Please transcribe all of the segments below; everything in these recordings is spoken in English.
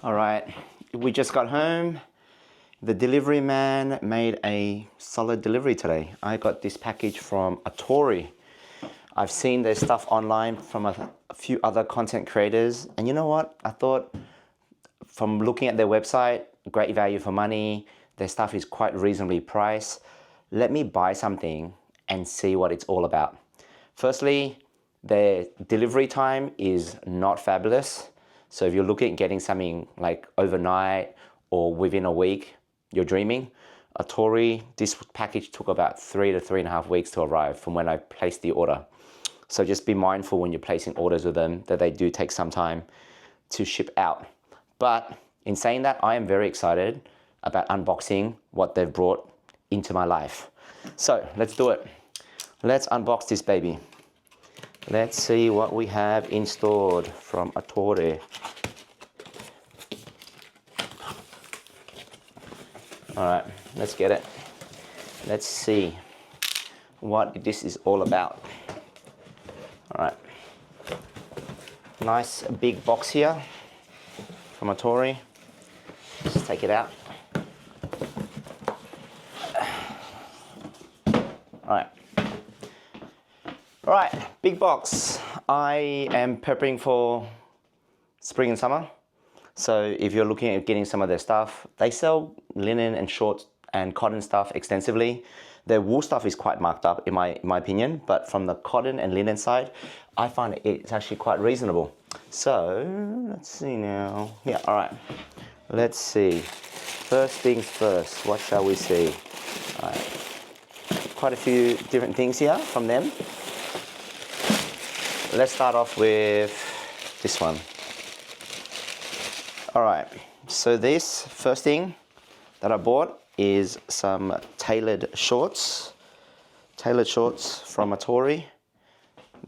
All right, we just got home. The delivery man made a solid delivery today. I got this package from Atorie. I've seen their stuff online from a few other content creators, and you know what? I thought from looking at their website, great value for money, their stuff is quite reasonably priced. Let me buy something and see what it's all about. Firstly, their delivery time is not fabulous. So if you're looking at getting something like overnight or within a week, you're dreaming. Atorie, this package took about 3 to 3.5 weeks to arrive from when I placed the order. So just be mindful when you're placing orders with them that they do take some time to ship out. But in saying that, I am very excited about unboxing what they've brought into my life. So let's do it. Let's unbox this baby. Let's see what we have installed from Atorie. All right, let's get it. Let's see what this is all about. All right, nice big box here from Atorie. Let's take it out. All right, big box. I am prepping for spring and summer. So if you're looking at getting some of their stuff, they sell linen and shorts and cotton stuff extensively. Their wool stuff is quite marked up in my opinion, but from the cotton and linen side, I find it's actually quite reasonable. So let's see now. Yeah, all right. Let's see. First things first, what shall we see? All right. Quite a few different things here from them. Let's start off with this one. All right, so this first thing that I bought is some tailored shorts from Atorie.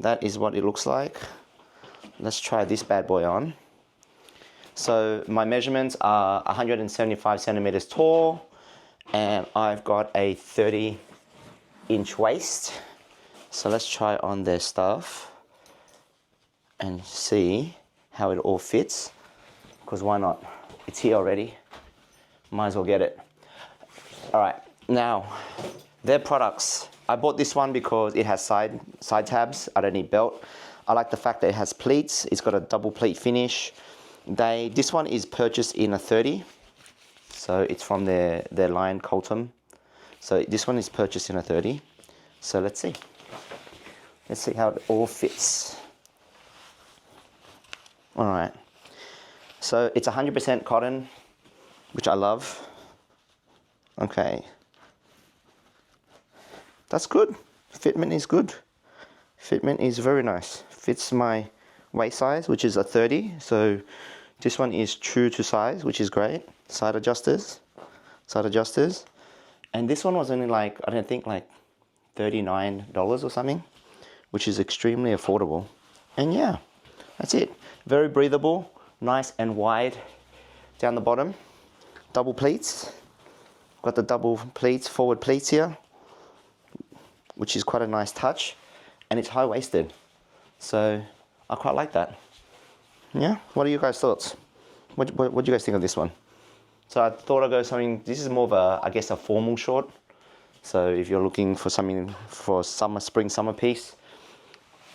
That is what it looks like. Let's try this bad boy on. So my measurements are 175 centimeters tall, and I've got a 30-inch waist. So let's try on their stuff and see how it all fits, because why not? It's here already. Might as well get it. All right, now their products. I bought this one because it has side tabs. I don't need belt. I like the fact that it has pleats. It's got a double pleat finish. This one is purchased in a 30, so it's from their line Colton. So this one is purchased in a 30. So let's see. Let's see how it all fits. All right. So it's 100% cotton, which I love. Okay. That's good. Fitment is good. Fitment is very nice. Fits my waist size, which is a 30. So this one is true to size, which is great. Side adjusters. And this one was only like, I don't think like $39 or something, which is extremely affordable. And yeah, that's it. Very breathable, nice and wide down the bottom. Double pleats. Got the double pleats, forward pleats here, which is quite a nice touch. And it's high-waisted. So I quite like that. Yeah, what are you guys' thoughts? What do you guys think of this one? So I thought I'd go something, this is more of a, I guess, a formal short. So if you're looking for something for spring, summer piece,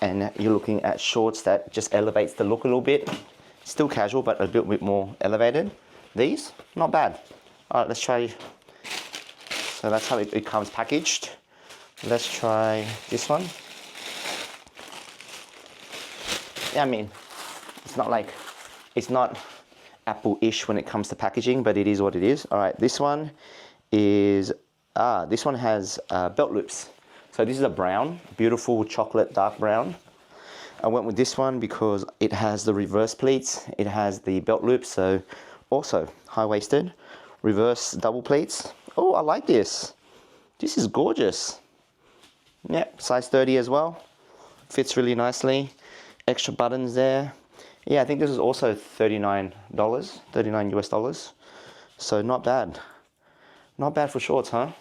and you're looking at shorts that just elevates the look a little bit. Still casual, but a bit more elevated. These, not bad. All right, let's try. So that's how it comes packaged. Let's try this one. Yeah, I mean, it's not Apple-ish when it comes to packaging, but it is what it is. All right, this one has belt loops. So this is a brown, beautiful chocolate dark brown. I went with this one because it has the reverse pleats. It has the belt loops, so also high-waisted. Reverse double pleats. Oh, I like this. This is gorgeous. Yep, size 30 as well. Fits really nicely. Extra buttons there. Yeah, I think this is also $39 US dollars. So not bad. Not bad for shorts, huh?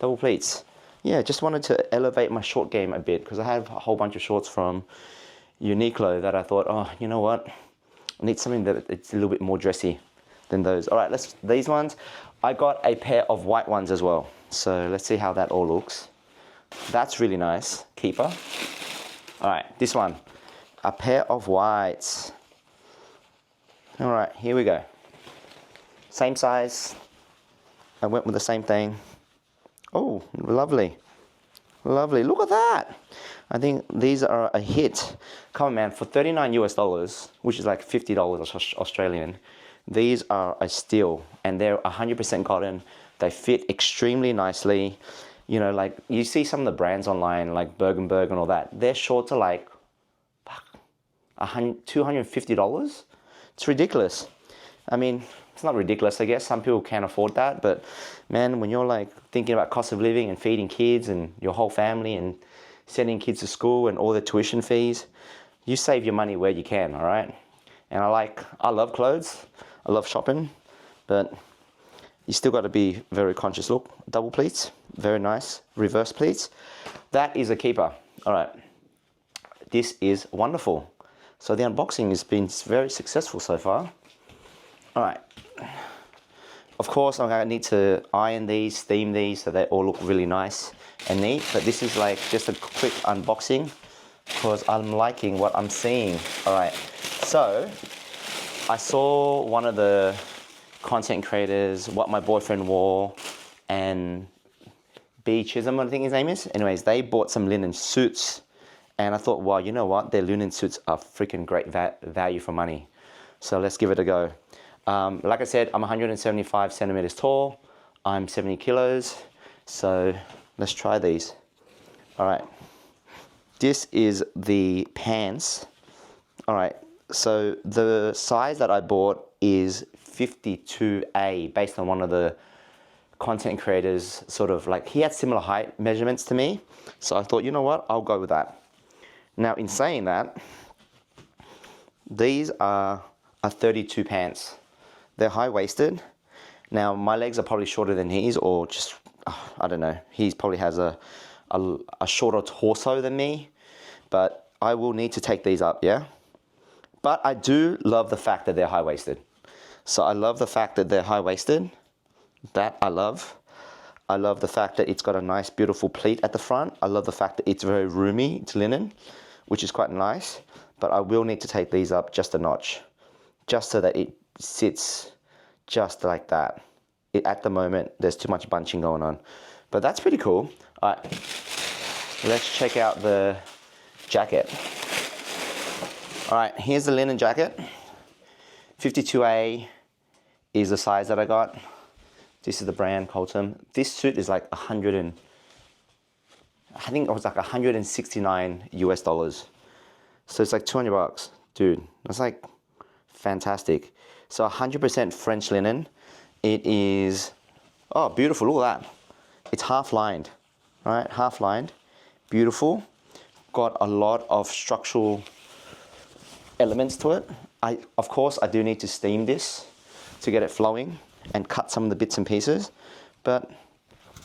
Double pleats. Yeah, just wanted to elevate my short game a bit because I have a whole bunch of shorts from Uniqlo that I thought, oh, you know what? I need something that it's a little bit more dressy than those. All right, these ones. I got a pair of white ones as well. So let's see how that all looks. That's really nice, keeper. All right, this one, a pair of whites. All right, here we go. Same size. I went with the same thing. Oh, lovely. Lovely, look at that. I think these are a hit. Come on, man, for $39 US, which is like $50 Australian, these are a steal, and they're 100% cotton. They fit extremely nicely. You know, like you see some of the brands online, like Bergenberg and all that. Their shorts are like $250. It's ridiculous. I mean, it's not ridiculous, I guess. Some people can't afford that, but man, when you're like thinking about cost of living and feeding kids and your whole family and sending kids to school and all the tuition fees, you save your money where you can, all right? And I love clothes. I love shopping, but you still got to be very conscious. Look, double pleats, very nice. Reverse pleats. That is a keeper. All right. This is wonderful. So the unboxing has been very successful so far. All right. Of course, I'm going to need to iron these, steam these, so they all look really nice and neat. But this is like just a quick unboxing because I'm liking what I'm seeing. All right. So I saw one of the content creators, what my boyfriend wore, and B. Chisholm, I think his name is. Anyways, they bought some linen suits. And I thought, well, you know what? Their linen suits are freaking great value for money. So let's give it a go. Like I said, I'm 175 centimeters tall. I'm 70 kilos. So let's try these. All right. This is the pants. All right. So the size that I bought is 52A, based on one of the content creators, sort of like, he had similar height measurements to me. So I thought, you know what? I'll go with that. Now, in saying that, these are 32 pants. They're high-waisted. Now, my legs are probably shorter than his, or just, I don't know. He probably has a shorter torso than me, but I will need to take these up, yeah? But I do love the fact that they're high-waisted. So I love the fact that they're high-waisted. That I love. I love the fact that it's got a nice, beautiful pleat at the front. I love the fact that it's very roomy. It's linen, which is quite nice. But I will need to take these up just a notch, just so that it sits just like that. At the moment, there's too much bunching going on. But that's pretty cool. All right, let's check out the jacket. All right, here's the linen jacket. 52A is the size that I got. This is the brand, Colton. This suit is like I think it was like 169 US dollars. So it's like 200 bucks. Dude, that's like fantastic. So 100% French linen. It is, oh, beautiful, look at that. It's half lined, right? Half lined, beautiful. Got a lot of structural elements to it. Of course, I do need to steam this to get it flowing and cut some of the bits and pieces, but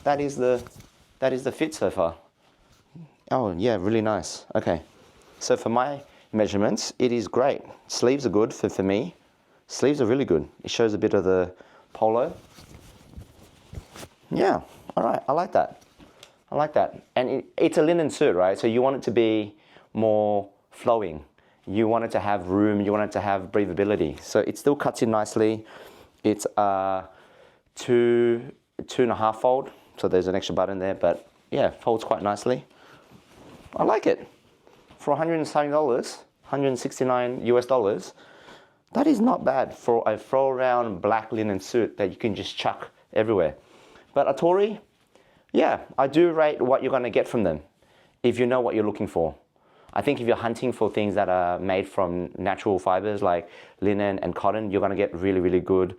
that is the fit so far. Oh yeah, really nice. Okay, so for my measurements, it is great. Sleeves are good for me. Sleeves are really good. It shows a bit of the polo. Yeah, all right, I like that. I like that. And it's a linen suit, right? So you want it to be more flowing. You want it to have room, you want it to have breathability. So it still cuts in nicely. It's two and a half fold. So there's an extra button there, but yeah, folds quite nicely. I like it. For $170, 169 US dollars, that is not bad for a throw around black linen suit that you can just chuck everywhere. But Atorie, yeah, I do rate what you're gonna get from them if you know what you're looking for. I think if you're hunting for things that are made from natural fibers like linen and cotton, you're gonna get really, really good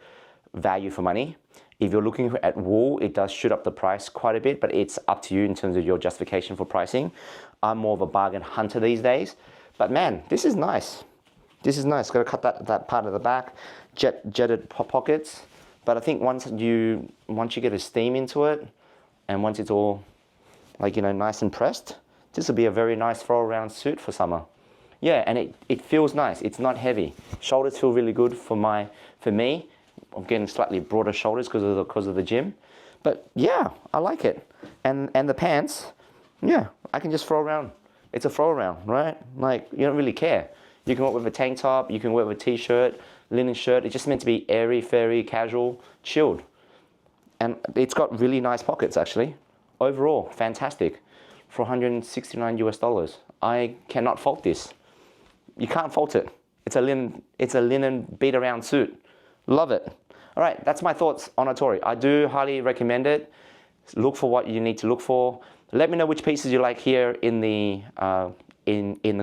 value for money. If you're looking at wool, it does shoot up the price quite a bit, but it's up to you in terms of your justification for pricing. I'm more of a bargain hunter these days. But man, this is nice. This is nice. Gotta cut that part of the back, jetted pockets. But I think once you get a steam into it, and once it's all like, you know, nice and pressed, this will be a very nice throw around suit for summer. Yeah, and it feels nice. It's not heavy. Shoulders feel really good for me. I'm getting slightly broader shoulders because of the gym. But yeah, I like it. And the pants, yeah, I can just throw around. It's a throw around, right? Like, you don't really care. You can wear it with a tank top, you can wear it with a t-shirt, linen shirt. It's just meant to be airy, fairy, casual, chilled. And it's got really nice pockets actually. Overall, fantastic. For 169 US dollars. I cannot fault this. You can't fault it. It's a linen beat around suit. Love it. All right, that's my thoughts on Atorie. I do highly recommend it. Look for what you need to look for. Let me know which pieces you like here in the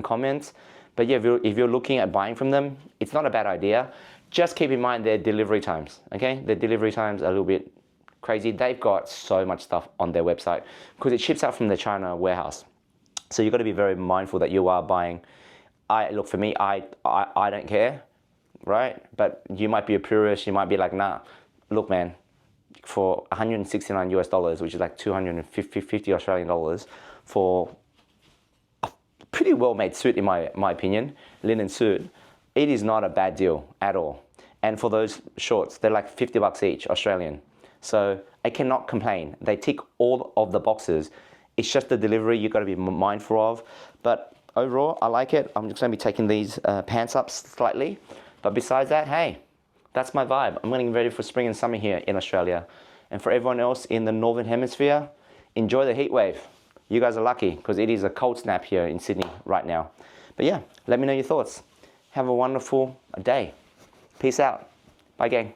comments. But yeah, if you're looking at buying from them, it's not a bad idea. Just keep in mind their delivery times, okay? Their delivery times are a little bit crazy. They've got so much stuff on their website because it ships out from the China warehouse. So you've got to be very mindful that you are buying. Look, for me, I don't care, right? But you might be a purist. You might be like, nah, look, man, for 169 US dollars, which is like 250 Australian dollars for pretty well-made suit in my opinion, linen suit, it is not a bad deal at all. And for those shorts, they're like 50 bucks each Australian. So I cannot complain. They tick all of the boxes. It's just the delivery you've got to be mindful of. But overall, I like it. I'm just going to be taking these pants up slightly. But besides that, hey, that's my vibe. I'm getting ready for spring and summer here in Australia. And for everyone else in the Northern Hemisphere, enjoy the heat wave. You guys are lucky because it is a cold snap here in Sydney right now. But yeah, let me know your thoughts. Have a wonderful day. Peace out. Bye, gang.